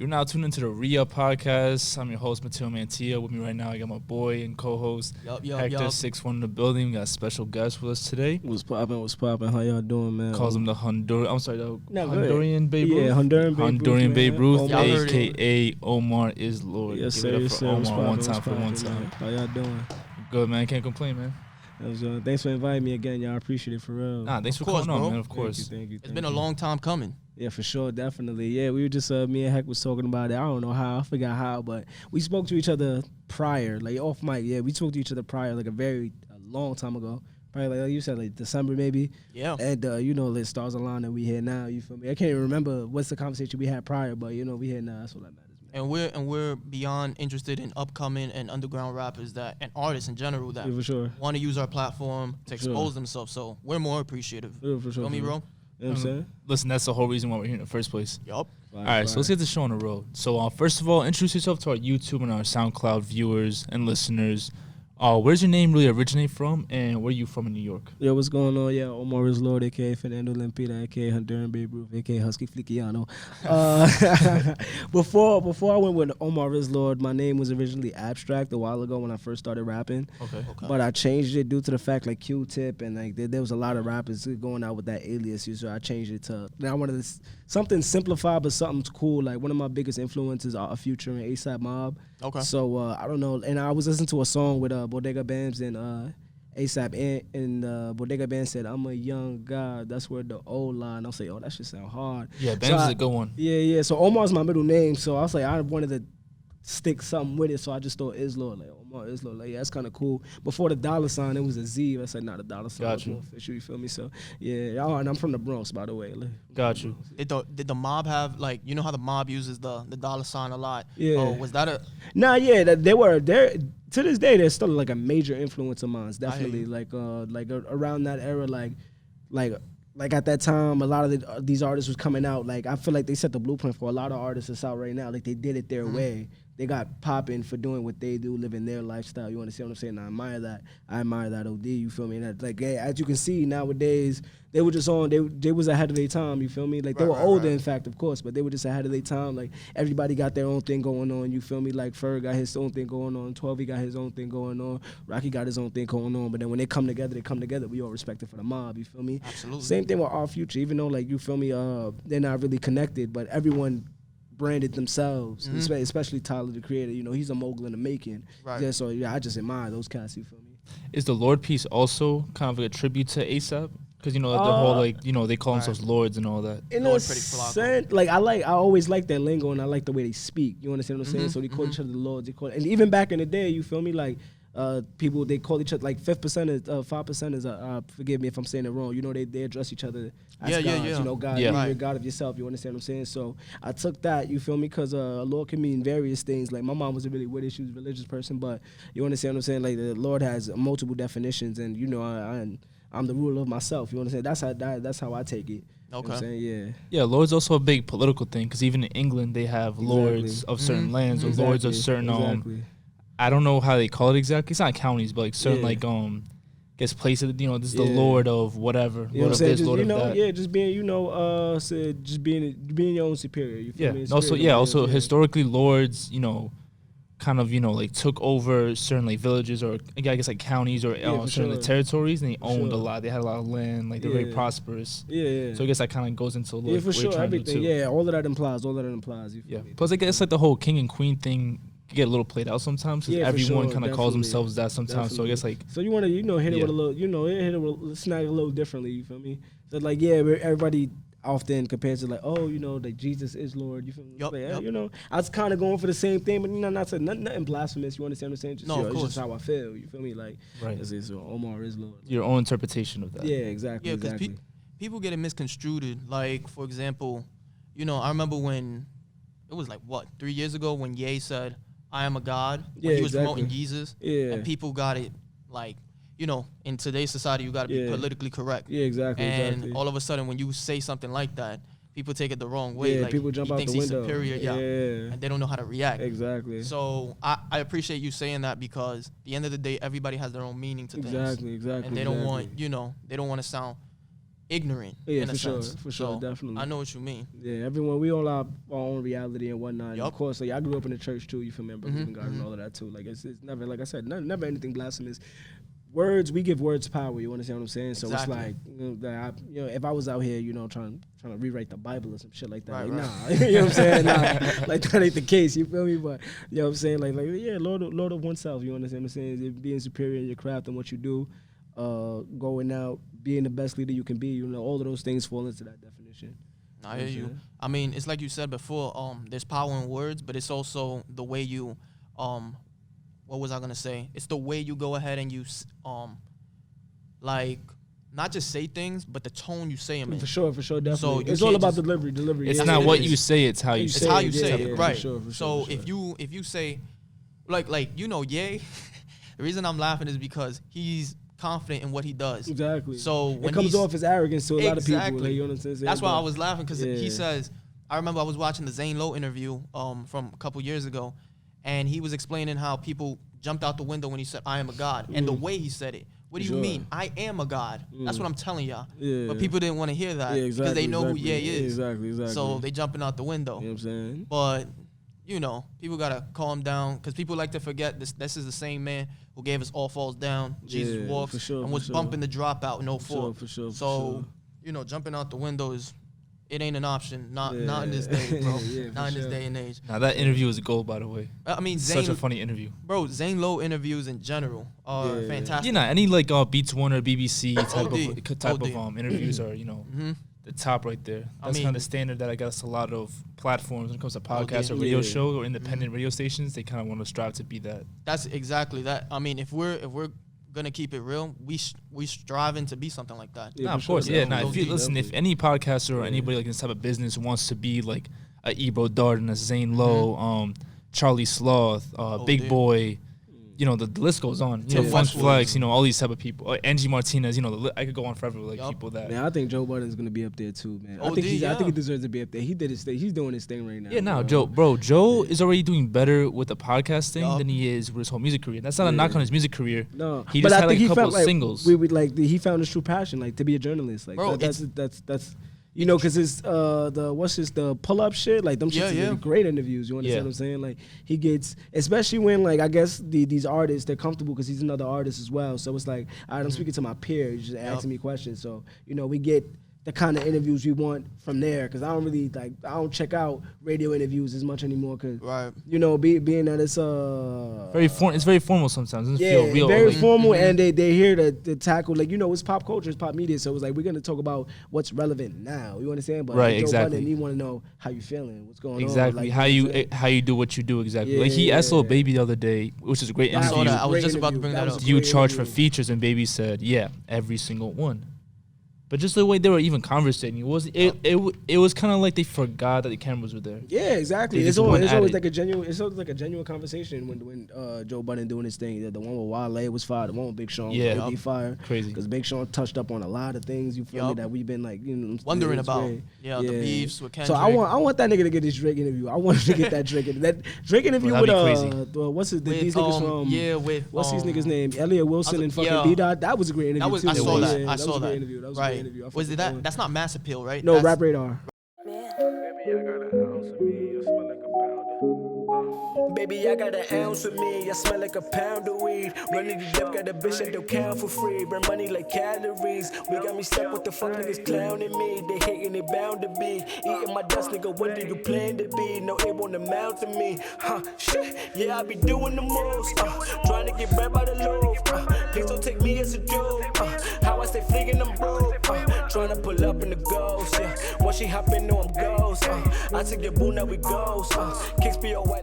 You're now tuned into the Re-Up Podcast. I'm your host, Mateo Mantilla. With me right now, I got my boy and co-host, Hector 61 in the building. We got a special guest with us today. What's poppin'? How y'all doing, man? Calls him the Honduran Babe Ruth. Yeah, Honduran Babe Ruth, Almost. a.k.a. Omar is Lord. Yes, Give sir. it up Yes, for sir. Omar What's one poppin', time. How y'all doing? Good, man. Can't complain, man. Thanks for inviting me again, y'all. I appreciate it for real. Nah, thanks for course, coming on, bro. man. Of course. Thank you. It's been a long time coming. Yeah, for sure, definitely. Yeah, we were just me and Heck was talking about it. I don't know how, I forgot how, but we spoke to each other prior, like off mic. Yeah, we spoke to each other prior, like a long time ago. Probably like you said, like December maybe. Yeah. And the stars align that we here now. You feel me? I can't even remember what's the conversation we had prior, but we here now. That's what that matters. And we're beyond interested in upcoming and underground rappers and artists in general that For sure. want to use our platform to expose themselves. So we're more appreciative. For sure. Feel me, bro? You know what I'm saying? Listen, that's the whole reason why we're here in the first place. Yup. All right, so let's get the show on the road. So first of all, introduce yourself to our YouTube and our Soundcloud viewers and listeners. Where's your name really originate from, and where are you from in New York? Yo, what's going on? Yeah, Omar is Lord, a.k.a. Fernando Lempita, a.k.a. Honduran Babe Ruth, a.k.a. Husky Flickiano. Before I went with Omar is Lord, my name was originally Abstract a while ago when I first started rapping. Okay. But I changed it due to the fact like Q-Tip and like there was a lot of rappers going out with that alias. So I changed it to, now I wanted something simplified but something cool. Like one of my biggest influences are Future and A$AP Mob. Okay. So I don't know. And I was listening to a song with Bodega Bams and A$AP and Bodega Bam said, "I'm a young god." That's where the old line. I was like, "Oh, that should sound hard." Yeah, Bams is a good one. Yeah. So Omar's my middle name. So I was like, I wanted to stick something with it. So I just thought Islord, like Omar Islord. Like, yeah, that's kind of cool. Before the $, it was a Z. I said, not a $. Got you. Official, you feel me? So yeah. And I'm from the Bronx, by the way. Got you. Did the mob have, like, you know how the mob uses the $sign a lot? Yeah. Oh, was that a... Nah, yeah, they're to this day they're still like a major influence of mine. Definitely, like around that era, like at that time, a lot of these artists was coming out. Like I feel like they set the blueprint for a lot of artists that's out right now. Like they did it their way. They got popping for doing what they do, living their lifestyle. You understand what I'm saying? I admire that OD. You feel me? And like, hey, as you can see nowadays, they were just on. They was ahead of their time. You feel me? Like they were older, in fact, of course, but they were just ahead of their time. Like everybody got their own thing going on. You feel me? Like Ferg got his own thing going on. 12 got his own thing going on. Rocky got his own thing going on. But then when they come together. We all respect it for the mob. You feel me? Absolutely. Same thing with our Future. Even though like you feel me, they're not really connected, but everyone branded themselves, especially Tyler the Creator. You know, he's a mogul in the making. Right. Yeah, so yeah, I just admire those cats. You feel me? Is the Lord piece also kind of like a tribute to A$AP? Because, the whole, they call themselves lords and all that. In Lord a Pretty sense, like, I always like their lingo and I like the way they speak. You understand what I'm saying? So they call each other the lords. And even back in the day, you feel me? Like, people, they call each other, like, 5% is, forgive me if I'm saying it wrong. You know, they address each other as gods. Yeah. You know, God, Yeah. you're a God of yourself. You understand what I'm saying? So I took that, you feel me? Because Lord can mean various things. Like, my mom was a really weird, she was a religious person, but you understand what I'm saying? Like, the Lord has multiple definitions, and, I'm the ruler of myself. You understand? That's how I take it. Okay. You know what I'm saying? Yeah. Yeah, lord's also a big political thing, because even in England, they have lords of certain lands or lords of certain, I don't know how they call it exactly. It's not counties, but like certain guess places. This is the lord of whatever. You know what I'm saying? This, lord of that. Yeah, just being, just being your own superior. You feel me? Also, historically, lords, kind of, like took over certain like villages or I guess like counties or certain like, territories, and they owned a lot. They had a lot of land. Like they're very prosperous. Yeah. So I guess that kind of goes into yeah, for sure. Everything. Yeah, all of that implies. You feel me? Plus, I guess like the whole king and queen thing get a little played out sometimes, because everyone kind of calls themselves that sometimes. Definitely. So I guess like, so you want to hit it with a little, hit it with, snag a little differently. You feel me? So like everybody often compares to like, like Jesus is Lord. You feel me? Like, I was kind of going for the same thing, but not to nothing blasphemous. You understand what I'm saying? Just, of course. It's just how I feel. You feel me? Like, right. So Omar is Lord. Your own interpretation of that. Yeah, exactly. Yeah, because people get it misconstrued. Like, for example, I remember when it was like 3 years ago when Ye said, "I am a god," when he was promoting Jesus, and people got it like, in today's society, you got to be politically correct. Yeah, exactly. And all of a sudden, when you say something like that, people take it the wrong way. Yeah, like, people jump out the window. He thinks he's superior, and they don't know how to react. Exactly. So I appreciate you saying that, because at the end of the day, everybody has their own meaning to things. Exactly. And they don't want, they don't want to sound ignorant. Yeah, in a sense. For sure, definitely. I know what you mean. Yeah, everyone, we all have our own reality and whatnot. Yep. Of course, like I grew up in the church too. You feel me? I believe in God and all of that too. Like it's never, like I said, never anything blasphemous. Words, we give words power. You understand what I'm saying? So Exactly. it's like, if I was out here, trying to rewrite the Bible or some shit like that, Right, like, right. nah, you know what I'm saying? Nah, like that ain't the case. You feel me? But you know what I'm saying? Like yeah, Lord of oneself. You understand what I'm saying? Being superior in your craft and what you do, going out, being the best leader you can be. You know, all of those things fall into that definition. I hear you. I mean, it's like you said before. There's power in words, but it's also the way you what was I gonna say? It's the way you go ahead and you like not just say things, but the tone you say them in. For sure, definitely. So it's all about delivery. It's not what you say; it's how you it's say. How you say it, right? For sure. So if you say, like Ye, the reason I'm laughing is because he's confident in what he does. Exactly. So when it comes off as arrogance to a lot of people. Like, you know what I'm saying? That's why I was laughing because he says. I remember I was watching the Zane Lowe interview from a couple years ago, and he was explaining how people jumped out the window when he said, "I am a god," and the way he said it. What do you mean? I am a god. That's what I'm telling y'all. Yeah. But people didn't want to hear that because they know who Ye is. Exactly. So they jumping out the window. You know what I'm saying? But people gotta calm down because people like to forget this is the same man who gave us All Falls Down, Jesus Walks, and was bumping the Dropout in 04. For sure. So, jumping out the window it ain't an option. Not in this day, bro. Not in this day and age. Now that interview was gold, by the way. I mean, such a funny interview, bro. Zane Lowe interviews in general are fantastic. Any like Beats One or BBC type of interviews are the top right there. That's kind of standard that I guess a lot of platforms when it comes to podcasts or radio show or independent radio stations, they kind of want to strive to be that. That's exactly that. I mean, if we're gonna keep it real, we striving to be something like that. Of course. If any podcaster or anybody like in this type of business wants to be like a Ebro Darden, a Zane Lowe, Charlie Sloth, Big Boy, the list goes on. Funk Flex, all these type of people. Angie Martinez, I could go on forever with people that. Man, I think Joe Budden is gonna be up there too, man. I think he deserves to be up there. He did his thing. He's doing his thing right now. Yeah, Joe is already doing better with the podcast thing than he is with his whole music career. That's not a knock on his music career. No, he just had a couple of singles. He found his true passion, like to be a journalist. Like bro, that's because it's the pull up shit, like them shits are great interviews. You understand what I'm saying? Like he gets, especially when like I guess these artists, they're comfortable because he's another artist as well. So it's like, all right, I'm speaking to my peer, he's just asking me questions. So we get the kind of interviews we want from there, because I don't check out radio interviews as much anymore, because being that it's it's very formal sometimes. It doesn't feel real. Very formal, and they here to tackle it's pop culture, it's pop media, so it's like we're gonna talk about what's relevant now. You understand? But right, Joe exactly. Budden, you want to know how you feeling, what's going on, exactly, how you do what you do exactly. Like he asked Lil Baby the other day, which is a great interview. I was just about to bring that up. Do you charge for features? And Baby said, yeah, every single one. But just the way they were even conversating, it was kind of like they forgot that the cameras were there. Yeah, exactly. It's always like a genuine conversation when Joe Budden doing his thing. The one with Wale was fire. The one with Big Sean was be fire. Crazy. Because Big Sean touched up on a lot of things. You feel me, that we've been wondering about. The beefs with Kendrick. So I want that nigga to get his Drake interview. I want him to get that Drake interview. That Drake interview with these niggas from what's these niggas name? Elliot Wilson and fucking D-Dot. That was a great interview too. I saw that. I saw that. That was a great interview. Was it that? That's not Mass Appeal, right? No, Rap Radar. Baby, I got an ounce with me. I smell like a pound of weed. Running the depth, got a bitch that don't count for free. Burn money like calories. We got me stuck with the fuck niggas clowning me. They hating, they bound to be. Eating my dust, nigga. What do you plan to be? No, it won't amount to me. Shit. Yeah, I be doing the most. Trying to get bread by the loaf. Please don't take me as a joke. How I stay fleeing, I'm broke. Trying to pull up in the ghost. Once she hop in, know I'm ghost. I took your boo, now we ghost. Kicks be all white.